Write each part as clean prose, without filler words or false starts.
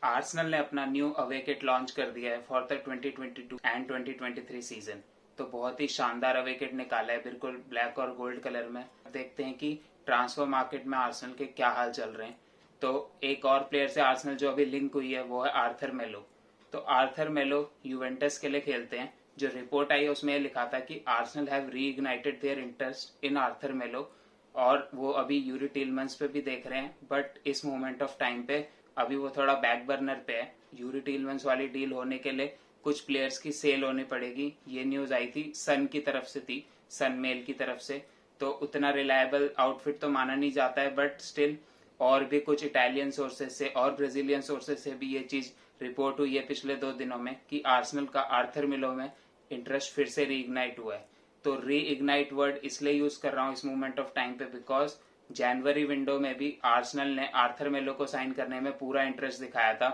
Arsenal ने अपना new away kit launch कर दिया है फॉर द 2022 एंड 2023 सीजन। तो बहुत ही शानदार अवे किट निकाला है, बिल्कुल ब्लैक और गोल्ड कलर में। देखते हैं कि ट्रांसफर मार्केट में आर्सेनल के क्या हाल चल रहे हैं। तो एक और प्लेयर से आर्सेनल जो अभी लिंक हुई है वो है आर्थर मेलो। तो आर्थर मेलो यूवेंटस के लिए खेलते हैं। जो रिपोर्ट आई है उसमें लिखा था कि Arsenal have reignited their interest in Arthur Melo, और वो अभी यूरी टीलमंस पे भी देख रहे हैं। बट इस मोमेंट ऑफ टाइम पे अभी वो थोड़ा बैक बर्नर पे है। यूरी टीलमंस वाली डील होने के लिए कुछ प्लेयर्स की सेल होनी पड़ेगी। ये न्यूज आई थी, सन की तरफ से थी, सन मेल की तरफ से। तो उतना रिलायबल आउटफिट तो माना नहीं जाता है, बट स्टिल और भी कुछ इटालियन सोर्सेज से और ब्राजीलियन सोर्सेज से भी ये चीज रिपोर्ट हुई है पिछले 2 दिनों में कि आर्सेनल का आर्थर मिलो में इंटरेस्ट फिर से रीइग्नाइट हुआ है। तो रीइग्नाइट वर्ड इसलिए यूज कर रहा हूँ इस मोमेंट ऑफ टाइम पे बिकॉज जनवरी विंडो में भी आर्सेनल ने आर्थर मेलो को साइन करने में पूरा इंटरेस्ट दिखाया था।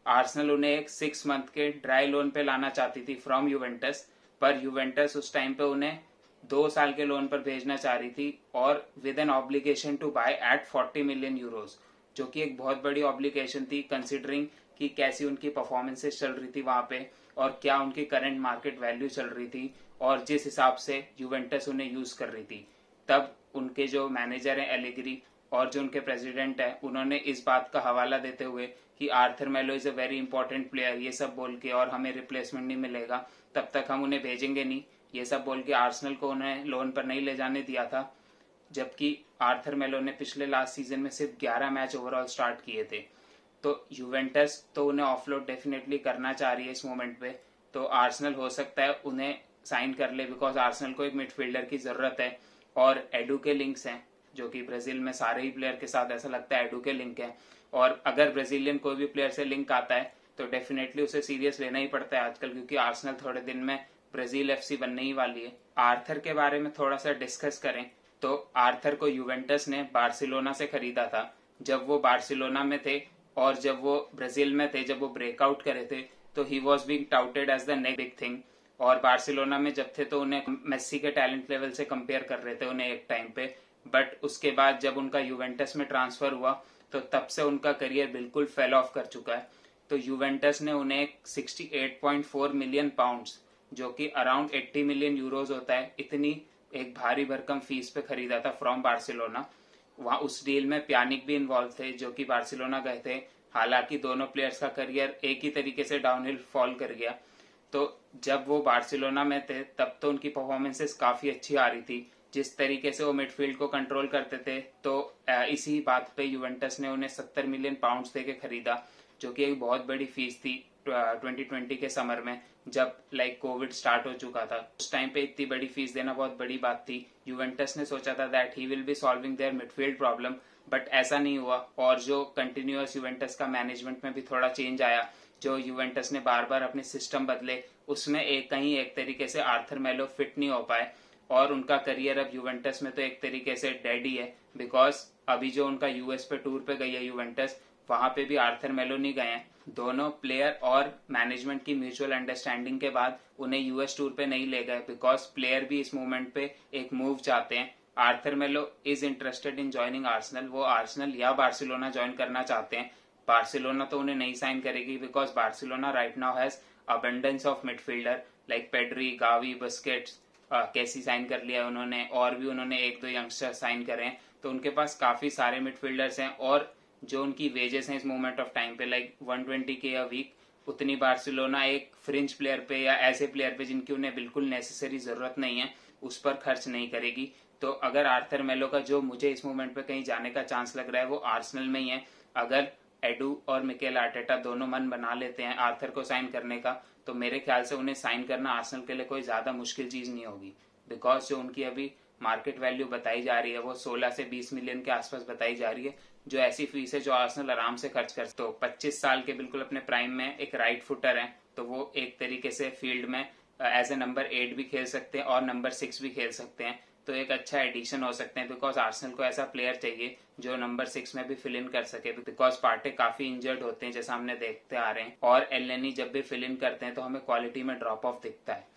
आर्सेनल उन्हें एक 6 मंथ के ड्राई लोन पे लाना चाहती थी फ्रॉम यूवेंटस, पर यूवेंटस उस टाइम पे उन्हें 2 साल के लोन पर भेजना चाह रही थी और with an obligation to buy at 40 million euros, जो कि एक बहुत बड़ी ऑब्लिगेशन थी कंसिडरिंग कि कैसी उनकी परफॉर्मेंसेस चल रही थी वहां पे और क्या उनकी करंट मार्केट वैल्यू चल रही थी और जिस हिसाब से यूवेंटस उन्हें यूज कर रही थी। तब उनके जो मैनेजर हैं एलिग्री और जो उनके प्रेसिडेंट है, उन्होंने इस बात का हवाला देते हुए कि Arthur Melo is a very important player, ये सब बोल के, और हमें रिप्लेसमेंट नहीं मिलेगा तब तक हम उन्हें भेजेंगे नहीं, ये सब बोल के आर्सेनल को उन्हें लोन पर नहीं ले जाने दिया था। जबकि आर्थर मेलो ने पिछले लास्ट सीजन में सिर्फ 11 मैच ओवरऑल स्टार्ट किए थे। तो यूवेंटस तो उन्हें ऑफलोड डेफिनेटली करना चाह रही है इस मोमेंट पे। तो आर्सेनल हो सकता है उन्हें साइन कर ले बिकॉज आर्सेनल को एक मिडफील्डर की जरूरत है और एडू के लिंक्स हैं, जो कि ब्राजील में सारे ही प्लेयर के साथ ऐसा लगता है एडू के लिंक है। और अगर ब्राजीलियन कोई भी प्लेयर से लिंक आता है तो डेफिनेटली उसे सीरियस लेना ही पड़ता है आजकल, क्योंकि आर्सेनल थोड़े दिन में ब्राजील एफसी बनने ही वाली है। आर्थर के बारे में थोड़ा सा डिस्कस करें तो आर्थर को यूवेंटस ने बार्सिलोना से खरीदा था जब वो बार्सिलोना में थे, और जब वो ब्राजील में थे, जब वो ब्रेकआउट करे थे, तो ही was being touted as the next big thing. और बार्सिलोना में जब थे तो उन्हें मेस्सी के टैलेंट लेवल से कंपेयर कर रहे थे उन्हें एक टाइम पे। बट उसके बाद जब उनका यूवेंटस में ट्रांसफर हुआ तो तब से उनका करियर बिल्कुल फेल ऑफ कर चुका है। तो यूवेंटस ने उन्हें 68.4 मिलियन पाउंड्स, जो कि अराउंड 80 मिलियन यूरोज होता है, इतनी एक भारी भरकम फीस पे खरीदा था फ्रॉम बार्सिलोना। वहां उस डील में प्यानिक भी इन्वॉल्व थे जो कि बार्सिलोना गए थे। हालांकि दोनों प्लेयर्स का करियर एक ही तरीके से डाउनहिल फॉल कर गया। तो जब वो बार्सिलोना में थे तब तो उनकी परफॉर्मेंसेस काफी अच्छी आ रही थी, जिस तरीके से वो मिडफील्ड को कंट्रोल करते थे। तो इसी बात पे यूवेंटस ने उन्हें 70 मिलियन पाउंड्स देके खरीदा, जो कि एक बहुत बड़ी फीस थी 2020 के समर में, जब कोविड स्टार्ट हो चुका था। उस टाइम पे इतनी बड़ी फीस देना बहुत बड़ी बात थी। यूवेंटस ने सोचा था that he will be solving there midfield problem, but ऐसा नहीं हुआ। और जो कंटिन्यूअस यूवेंटस का मैनेजमेंट में भी थोड़ा चेंज आया, जो यूवेंटस ने बार बार अपने सिस्टम बदले, उसमें कहीं एक तरीके से आर्थर मेलो फिट नहीं हो पाए और उनका करियर अब यूवेंटस में तो एक तरीके से डेड ही है। बिकॉज अभी जो उनका यूएस पे टूर पे गई है यूवेंटस, वहां पे भी आर्थर मेलो नहीं गए हैं। दोनों प्लेयर और मैनेजमेंट की म्यूचुअल अंडरस्टैंडिंग के बाद उन्हें यूएस टूर पे नहीं ले गए, बिकॉज प्लेयर भी इस मूवमेंट पे एक मूव चाहते हैं। Arthur Melo is interested in joining Arsenal, वो आर्सेनल या बार्सिलोना ज्वाइन करना चाहते हैं। बार्सिलोना तो उन्हें नहीं साइन करेगी because Barcelona right now has abundance of midfielder like Pedri, Gavi, Busquets, Kessie sign कर लिया उन्होंने, और भी उन्होंने एक दो यंगस्टर साइन करे हैं। तो उनके पास काफी सारे मिडफील्डर्स हैं और जो उनकी वेजेस हैं इस मोमेंट ऑफ टाइम पे 120 के अ वीक, उतनी बार्सिलोना एक फ्रिंज प्लेयर पे या ऐसे प्लेयर पे जिनकी उन्हें बिल्कुल नेसेसरी जरूरत नहीं है उस पर खर्च नहीं करेगी। तो अगर आर्थर मेलो का जो मुझे इस मोमेंट पे कहीं जाने का चांस लग रहा है वो आर्सेनल में ही है। अगर एडू और मिकेल आर्टेटा दोनों मन बना लेते हैं आर्थर को साइन करने का, तो मेरे ख्याल से उन्हें साइन करना आर्सेनल के लिए कोई ज्यादा मुश्किल चीज नहीं होगी। बिकॉज जो उनकी अभी मार्केट वैल्यू बताई जा रही है वो 16 से 20 मिलियन के आसपास बताई जा रही है, जो ऐसी फीस है जो आर्सेनल आराम से खर्च कर। तो 25 साल के बिल्कुल अपने प्राइम में एक राइट फुटर है, तो वो एक तरीके से फील्ड में एज ए नंबर 8 भी खेल सकते हैं और नंबर 6 भी खेल सकते हैं। तो एक अच्छा एडिशन हो सकते हैं बिकॉज आर्सेनल को ऐसा प्लेयर चाहिए जो नंबर 6 में भी फिल इन कर सके, बिकॉज पार्टे काफी इंजर्ड होते हैं जैसा हमने देखते आ रहे हैं, और एलेनी जब भी फिल इन करते हैं तो हमें क्वालिटी में ड्रॉप ऑफ दिखता है।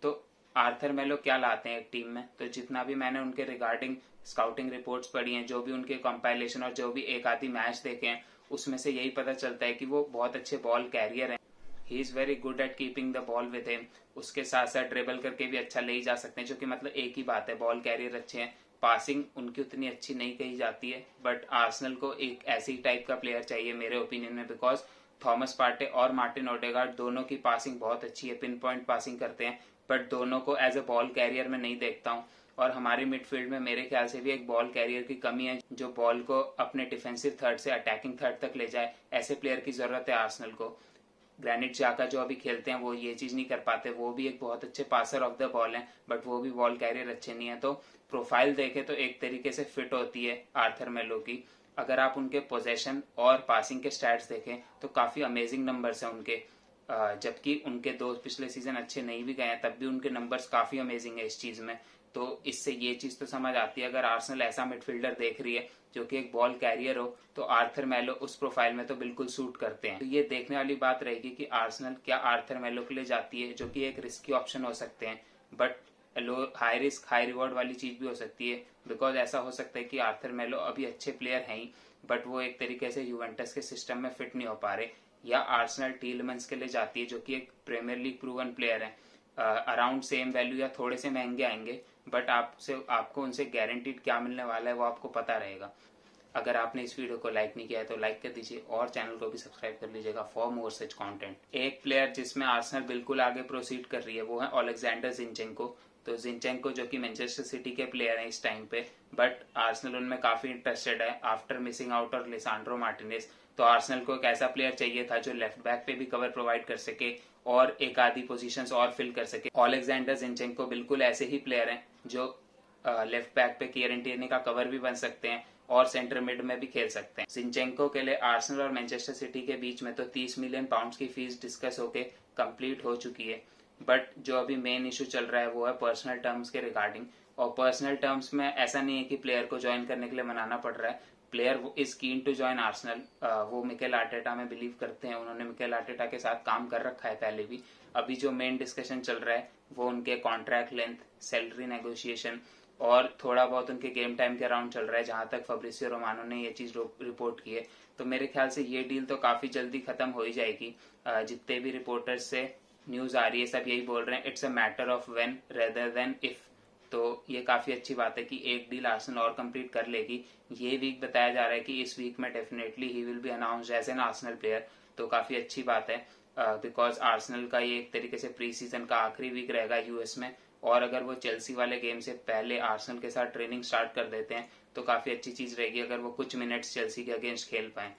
तो आर्थर मेलो क्या लाते हैं एक टीम में, तो जितना भी मैंने उनके रिगार्डिंग स्काउटिंग रिपोर्ट्स पढ़ी हैं, जो भी उनके कंपाइलेशन और जो भी एक आधी मैच देखे हैं, उसमें से यही पता चलता है कि वो बहुत अच्छे बॉल कैरियर हैं। He is very good at keeping the ball with him. उसके साथ साथ ड्रिबल करके भी अच्छा ले ही जा सकते हैं, जो कि मतलब एक ही बात है, बॉल कैरियर अच्छे हैं। पासिंग उनकी उतनी अच्छी नहीं कही जाती है, बट आर्सेनल को एक ऐसी टाइप का प्लेयर चाहिए मेरे ओपिनियन में, बिकॉज थॉमस पार्टे और मार्टिन ओडेगार्ड दोनों की पासिंग बहुत अच्छी है, पिन पॉइंट पासिंग करते हैं, बट दोनों को एज ए बॉल कैरियर में नहीं देखता हूँ। और हमारे मिडफील्ड में मेरे ख्याल से भी एक बॉल कैरियर की कमी है, जो बॉल को अपने डिफेंसिव थर्ड से अटैकिंग थर्ड तक ले जाए। ऐसे प्लेयर की जरूरत है आर्सेनल को। ग्रैनिट जाका जो अभी खेलते हैं वो ये चीज नहीं कर पाते। वो भी एक बहुत अच्छे पासर ऑफ द बॉल हैं, बट वो भी बॉल कैरियर अच्छे नहीं है। तो प्रोफाइल देखे तो एक तरीके से फिट होती है आर्थर मेलो की। अगर आप उनके पोजेशन और पासिंग के स्टैट्स देखें तो काफी अमेजिंग नंबर्स हैं उनके। जबकि उनके दो पिछले सीजन अच्छे नहीं भी गए हैं, तब भी उनके नंबर्स काफी अमेजिंग है इस चीज में। तो इससे ये चीज तो समझ आती है, अगर आर्सेनल ऐसा मिडफील्डर देख रही है जो कि एक बॉल कैरियर हो, तो आर्थर मेलो उस प्रोफाइल में तो बिल्कुल सूट करते हैं। तो ये देखने वाली बात रहेगी कि आर्सेनल क्या आर्थर मेलो के लिए जाती है, जो कि एक रिस्की ऑप्शन हो सकते हैं, but low high risk high reward वाली चीज भी हो सकती है। बिकॉज ऐसा हो सकता है कि आर्थर मेलो अभी अच्छे प्लेयर हैं ही, बट वो एक तरीके से यूवेंटस के सिस्टम में फिट नहीं हो पा रहे। या आर्सेनल टीलमंस के लिए जाती है, जो कि एक प्रीमियर लीग प्रूवन प्लेयर है, अराउंड सेम वैल्यू या थोड़े से महंगे आएंगे, बट आपको उनसे गारंटीड क्या मिलने वाला है वो आपको पता रहेगा। अगर आपने इस वीडियो को लाइक नहीं किया है तो लाइक कर दीजिए और चैनल को भी सब्सक्राइब कर लीजिएगा फॉर मोर सच कंटेंट। एक प्लेयर जिसमें आर्सेनल बिल्कुल आगे प्रोसीड कर रही है वो है ओलेक्जेंडर जिंचेंको। तो जिंचेंको जो कि मैनचेस्टर सिटी के प्लेयर हैं इस टाइम पे, बट आर्सेनल उनमें काफी इंटरेस्टेड है आफ्टर मिसिंग आउट और लिसांड्रो मार्टिनेज। तो आर्सेनल को एक ऐसा प्लेयर चाहिए था जो लेफ्ट बैक पे भी कवर प्रोवाइड कर सके और एक आधी पोजीशंस और फिल कर सके। ओलेक्जेंडर जिंचेंको बिल्कुल ऐसे ही प्लेयर हैं जो लेफ्ट बैक पे किएरन टिर्नी का कवर भी बन सकते हैं और सेंटर मिड में भी खेल सकते हैं। जिंचेंको के लिए आर्सेनल और मैनचेस्टर सिटी के बीच में तो 30 मिलियन पाउंड की फीस डिस्कस होके कंप्लीट हो चुकी है, बट जो अभी मेन इशू चल रहा है वो है पर्सनल टर्म्स के रिगार्डिंग। और पर्सनल टर्म्स में ऐसा नहीं है कि प्लेयर को ज्वाइन करने के लिए मनाना पड़ रहा है। Player is keen to join Arsenal. वो मिकेल आर्टेटा में बिलीव करते हैं, उन्होंने मिकेल आर्टेटा के साथ काम कर रखा है पहले भी। अभी जो मेन डिस्कशन चल रहा है वो उनके कॉन्ट्रैक्ट लेंथ, सैलरी नेगोशिएशन और थोड़ा बहुत उनके गेम टाइम के अराउंड चल रहा है, जहां तक फब्रिसियो रोमानो ने ये चीज रिपोर्ट की है। तो मेरे ख्याल से ये डील तो काफी जल्दी खत्म हो ही जाएगी। जितने भी रिपोर्टर्स से न्यूज आ रही है सब यही बोल रहे हैं, it's a matter of when rather than if. तो ये काफी अच्छी बात है कि एक डील आर्सेनल और कंप्लीट कर लेगी। ये वीक बताया जा रहा है कि इस वीक में definitely he will be announced as an Arsenal player. तो काफी अच्छी बात है, बिकॉज आर्सेनल का ये एक तरीके से प्री सीजन का आखिरी वीक रहेगा यूएस में। और अगर वो चेल्सी वाले गेम से पहले आर्सेनल के साथ ट्रेनिंग स्टार्ट कर देते हैं तो काफी अच्छी चीज रहेगी, अगर वो कुछ मिनट्स चेल्सी के अगेंस्ट खेल पाए।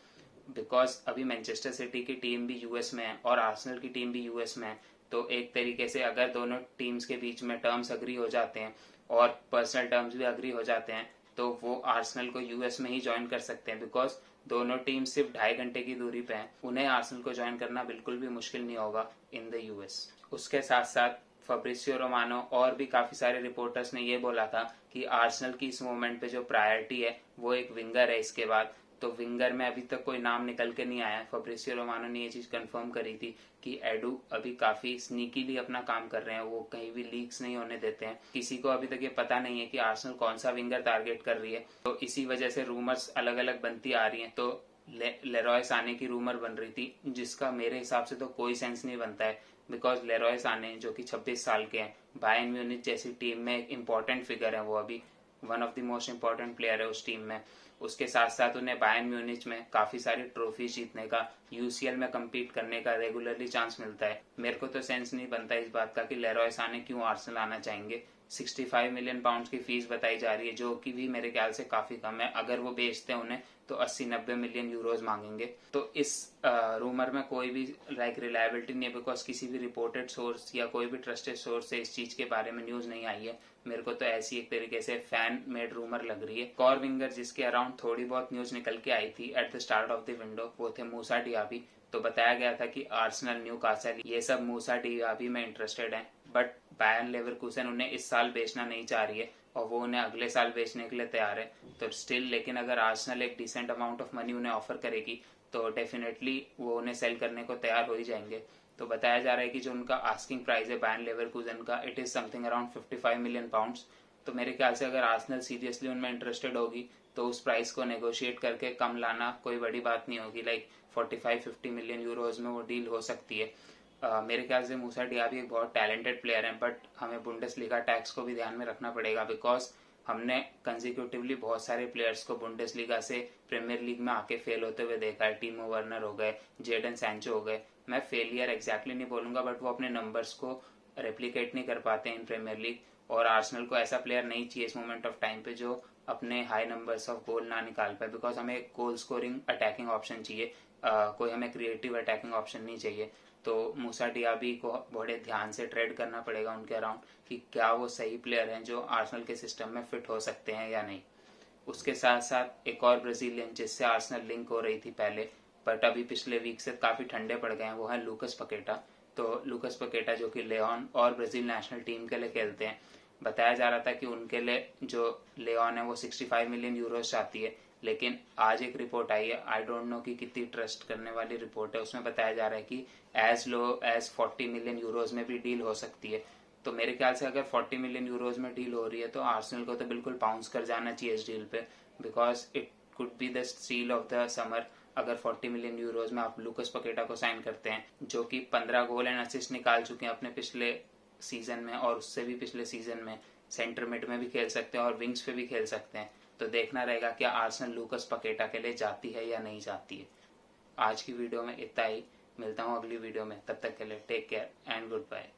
बिकॉज अभी मैनचेस्टर सिटी की टीम भी यूएस में है और आर्सेनल की टीम भी यूएस में है। तो एक तरीके से अगर दोनों टीम्स के बीच में टर्म्स अग्री हो जाते हैं और पर्सनल टर्म्स भी अग्री हो जाते हैं, तो वो आर्सेनल को यूएस में ही ज्वाइन कर सकते हैं। बिकॉज दोनों टीम सिर्फ 2.5 घंटे की दूरी पे हैं, उन्हें आर्सेनल को ज्वाइन करना बिल्कुल भी मुश्किल नहीं होगा इन द यूएस। उसके साथ साथ फब्रिसियो रोमानो और भी काफी सारे रिपोर्टर्स ने ये बोला था कि आर्सेनल की इस मोमेंट पे जो प्रायोरिटी है वो एक विंगर है इसके बाद। तो विंगर में अभी तक कोई नाम निकल के नहीं आया। फब्रिसियो रोमानो ने ये चीज कंफर्म करी थी कि एडू अभी काफी स्नीकीली अपना काम कर रहे हैं, वो कहीं भी लीक्स नहीं होने देते हैं। किसी को अभी तक ये पता नहीं है कि आर्सेनल कौन सा विंगर टारगेट कर रही है। तो इसी वजह से रूमर्स अलग अलग बनती आ रही हैं। तो लेरॉय साने की रूमर बन रही थी, जिसका मेरे हिसाब से तो कोई सेंस नहीं बनता है। बिकॉज लेरॉय साने जो कि 26 साल के हैं, बायर्न म्यूनिच जैसी टीम में एक इम्पोर्टेंट फिगर है, वो अभी one of the most important player है उस टीम में। उसके साथ साथ उन्हें बायर्न म्यूनिच में काफी सारी ट्रॉफी जीतने का, यूसीएल में कम्पीट करने का रेगुलरली चांस मिलता है। मेरे को तो सेंस नहीं बनता इस बात का कि लेरॉय साने क्यों आर्सेनल आना चाहेंगे। 65 मिलियन पाउंड की फीस बताई जा रही है, जो कि भी मेरे ख्याल से काफी कम है। अगर वो बेचते हैं उन्हें तो 80-90 मिलियन यूरोज मांगेंगे। तो इस रूमर में कोई भी रिलायबिलिटी नहीं है, बिकॉज किसी भी रिपोर्टेड सोर्स या कोई भी ट्रस्टेड सोर्स से इस चीज के बारे में न्यूज नहीं आई है। मेरे को तो ऐसी एक तरीके से फैन मेड रूमर लग रही है। कॉर विंगर जिसके अराउंड थोड़ी बहुत न्यूज निकल के आई थी at the start of the window, वो थे मूसा डियाबी। तो बताया गया था कि आर्सेनल, न्यूकासल, ये सब मूसा डियाबी में इंटरेस्टेड हैं, बट बायर्न लेवरकुसन उन्हें इस साल बेचना नहीं चाह रही है और वो उन्हें अगले साल बेचने के लिए तैयार है। तो स्टिल लेकिन अगर आर्सेनल एक डिसेंट अमाउंट ऑफ मनी उन्हें ऑफर करेगी तो डेफिनेटली वो उन्हें सेल करने को तैयार हो ही जाएंगे। तो बताया जा रहा है कि जो उनका आस्किंग प्राइस है बायर्न लेवरकुसन का, it is something around 55 million pounds. तो मेरे ख्याल से अगर आर्सेनल सीरियसली उनमें इंटरेस्टेड होगी तो उस प्राइस को नेगोशिएट करके कम लाना कोई बड़ी बात नहीं होगी। लाइक 45-50 मिलियन यूरोज में वो डील हो सकती है। मेरे ख्याल से मूसा डियाबी एक बहुत टैलेंटेड प्लेयर है, बट हमें बुंडेसलीगा टैक्स को भी ध्यान में रखना पड़ेगा, बिकॉज हमने कंजिक्यूटिवली बहुत सारे प्लेयर्स को बुंडेसलीगा से प्रीमियर लीग में आके फेल होते हुए देखा है। टीमो वर्नर हो गए, जेडन सैंचो हो गए। मैं फेलियर एग्जैक्टली नहीं बोलूंगा, बट वो अपने नंबर्स को रेप्लिकेट नहीं कर पाते इन प्रीमियर लीग। और आर्सेनल को ऐसा प्लेयर नहीं चाहिए इस मोमेंट ऑफ टाइम पे जो अपने हाई नंबर्स ऑफ गोल ना निकाल पाए, बिकॉज हमें गोल स्कोरिंग अटैकिंग ऑप्शन चाहिए। कोई हमें क्रिएटिव अटैकिंग ऑप्शन नहीं चाहिए। तो मूसा डियाबी को बड़े ध्यान से ट्रेड करना पड़ेगा उनके अराउंड कि क्या वो सही प्लेयर हैं जो आर्सेनल के सिस्टम में फिट हो सकते हैं या नहीं। उसके साथ साथ एक और ब्राजीलियन जिससे आर्सेनल लिंक हो रही थी पहले, बट अभी पिछले वीक से काफी ठंडे पड़ गए हैं, वो है लूकस पकेटा। तो लूकस पकेटा जो कि लेऑन और ब्राजील नेशनल टीम के लिए खेलते हैं, बताया जा रहा था कि उनके लिए जो लेऑन है वो 65 मिलियन यूरोज चाहती है। लेकिन आज एक रिपोर्ट आई है, आई डोंट नो कि कितनी ट्रस्ट करने वाली रिपोर्ट है, उसमें बताया जा रहा है कि as low as 40 million euros में भी डील हो सकती है। तो मेरे ख्याल से अगर 40 मिलियन यूरोज में डील हो रही है तो आर्सेनल को तो बिल्कुल बाउंस कर जाना चाहिए इस डील पे, because it could be the steel of the summer. अगर 40 मिलियन यूरोज में आप लूकस पकेटा को साइन करते हैं, जो कि 15 गोल एंड असिस्ट निकाल चुके हैं अपने पिछले सीजन में और उससे भी पिछले सीजन में, सेंटर मिड में भी खेल सकते हैं और विंग्स पे भी खेल सकते हैं। तो देखना रहेगा कि आर्सेनल लूकस पकेटा के लिए जाती है या नहीं जाती है। आज की वीडियो में इतना ही, मिलता हूँ अगली वीडियो में, तब तक के लिए take care and good bye.